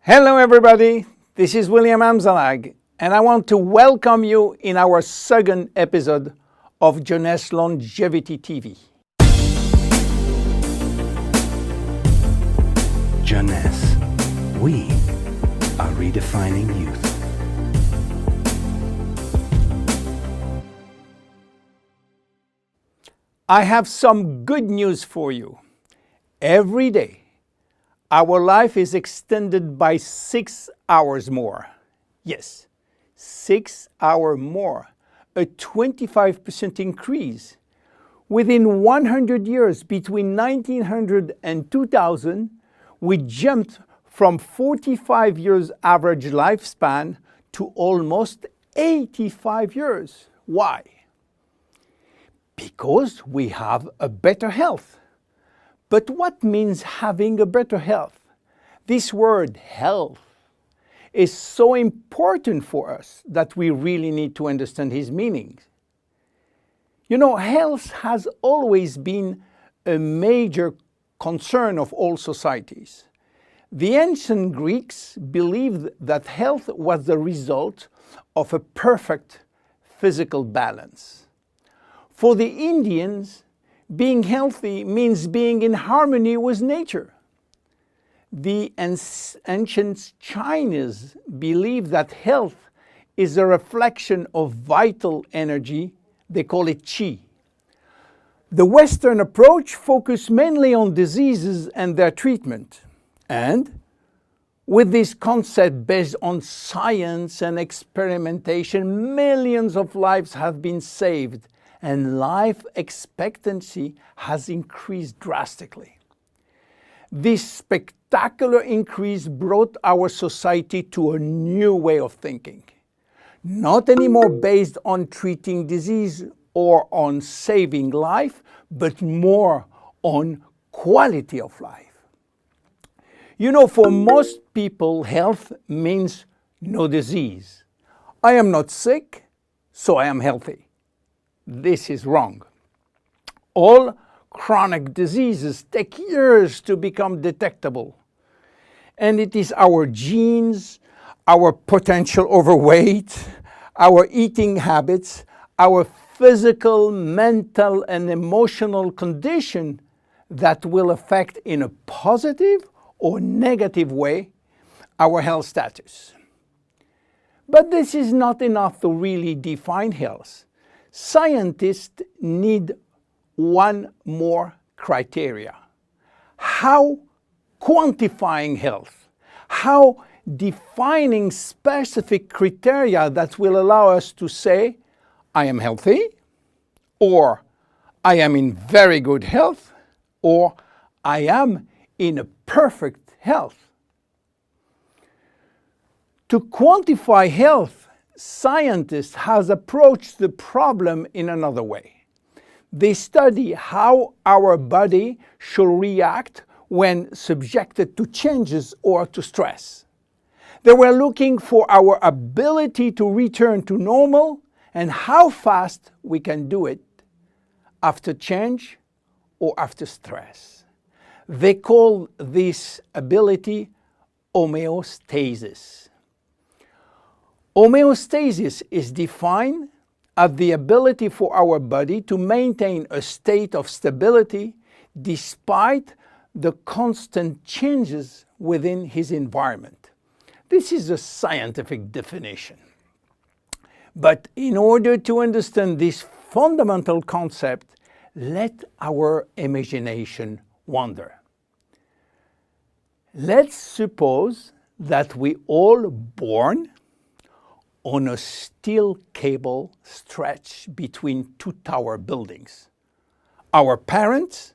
Hello everybody, this is William Amzalag, and I want to welcome you in our second episode of Jeunesse Longevity TV. Jeunesse, we are redefining youth. I have some good news for you. Every day, our life is extended by 6 hours more. Yes, 6 hours more, a 25% increase. Within 100 years, between 1900 and 2000, we jumped from 45 years average lifespan to almost 85 years. Why? Because we have a better health. But what means having a better health? This word health is so important for us that we really need to understand his meaning. You know, health has always been a major concern of all societies. The ancient Greeks believed that health was the result of a perfect physical balance. For the Indians, being healthy means being in harmony with nature. The ancient Chinese believe that health is a reflection of vital energy. They call it qi. The Western approach focuses mainly on diseases and their treatment. And with this concept based on science and experimentation, millions of lives have been saved and life expectancy has increased drastically. This spectacular increase brought our society to a new way of thinking, not anymore based on treating disease or on saving life, but more on quality of life. You know, for most people, health means no disease. I am not sick, so I am healthy. This is wrong. All chronic diseases take years to become detectable. And it is our genes, our potential overweight, our eating habits, our physical, mental, and emotional condition that will affect in a positive or negative way our health status. But this is not enough to really define health. Scientists need one more criteria. How quantifying health? How defining specific criteria that will allow us to say, I am healthy, or I am in very good health, or I am in a perfect health. To quantify health, scientists have approached the problem in another way. They study how our body should react when subjected to changes or to stress. They were looking for our ability to return to normal and how fast we can do it after change or after stress. They call this ability homeostasis. Homeostasis is defined as the ability for our body to maintain a state of stability despite the constant changes within his environment. This is a scientific definition. But in order to understand this fundamental concept, let our imagination wander. Let's suppose that we all born on a steel cable stretched between two tower buildings. Our parents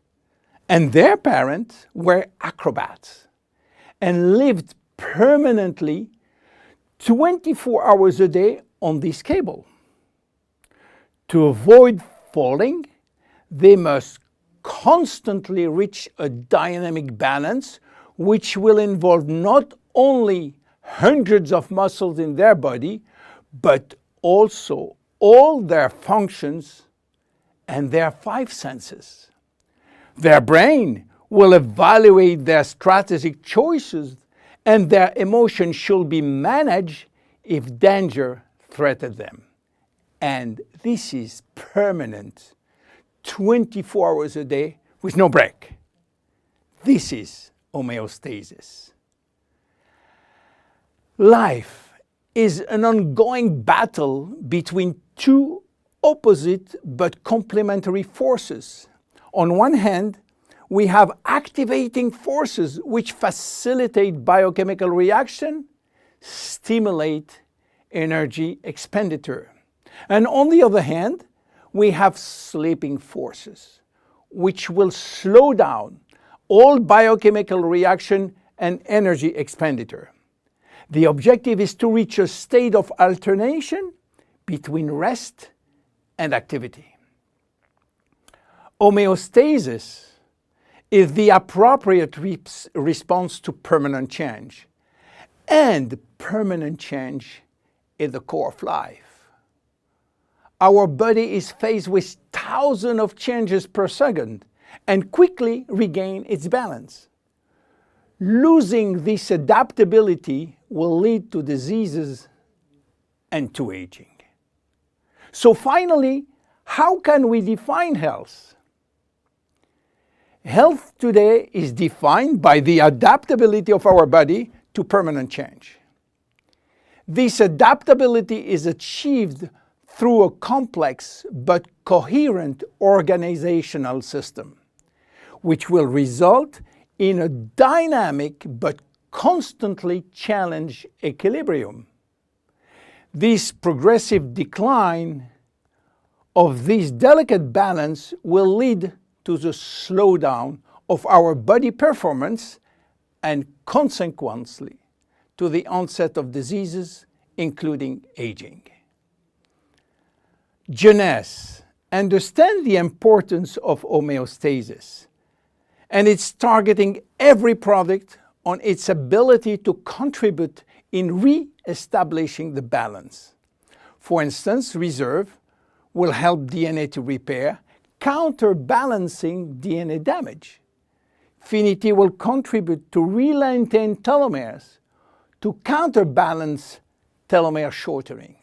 and their parents were acrobats and lived permanently 24 hours a day on this cable. To avoid falling, they must constantly reach a dynamic balance, which will involve not only hundreds of muscles in their body, but also all their functions and their 5 senses. Their brain will evaluate their strategic choices and their emotions should be managed if danger threatens them. And this is permanent, 24 hours a day with no break. This is homeostasis. Life is an ongoing battle between two opposite but complementary forces. On one hand, we have activating forces which facilitate biochemical reaction, stimulate energy expenditure. And on the other hand, we have sleeping forces which will slow down all biochemical reaction and energy expenditure. The objective is to reach a state of alternation between rest and activity. Homeostasis is the appropriate response to permanent change. And permanent change is the core of life. Our body is faced with thousands of changes per second and quickly regain its balance. Losing this adaptability will lead to diseases and to aging. So finally, how can we define health? Health today is defined by the adaptability of our body to permanent change. This adaptability is achieved through a complex but coherent organizational system, which will result in a dynamic but constantly challenged equilibrium. This progressive decline of this delicate balance will lead to the slowdown of our body performance and consequently to the onset of diseases, including aging. Jeunesse understands the importance of homeostasis, and it's targeting every product on its ability to contribute in re-establishing the balance. For instance, Reserve will help DNA to repair, counterbalancing DNA damage. Finity will contribute to re-lengthen telomeres to counterbalance telomere shortening.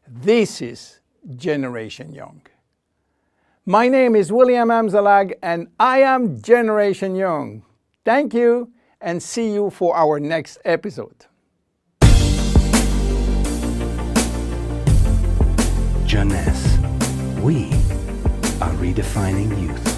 This is Generation Young. My name is William Amzalag and I am Generation Young. Thank you and see you for our next episode. Jeunesse. We are redefining youth.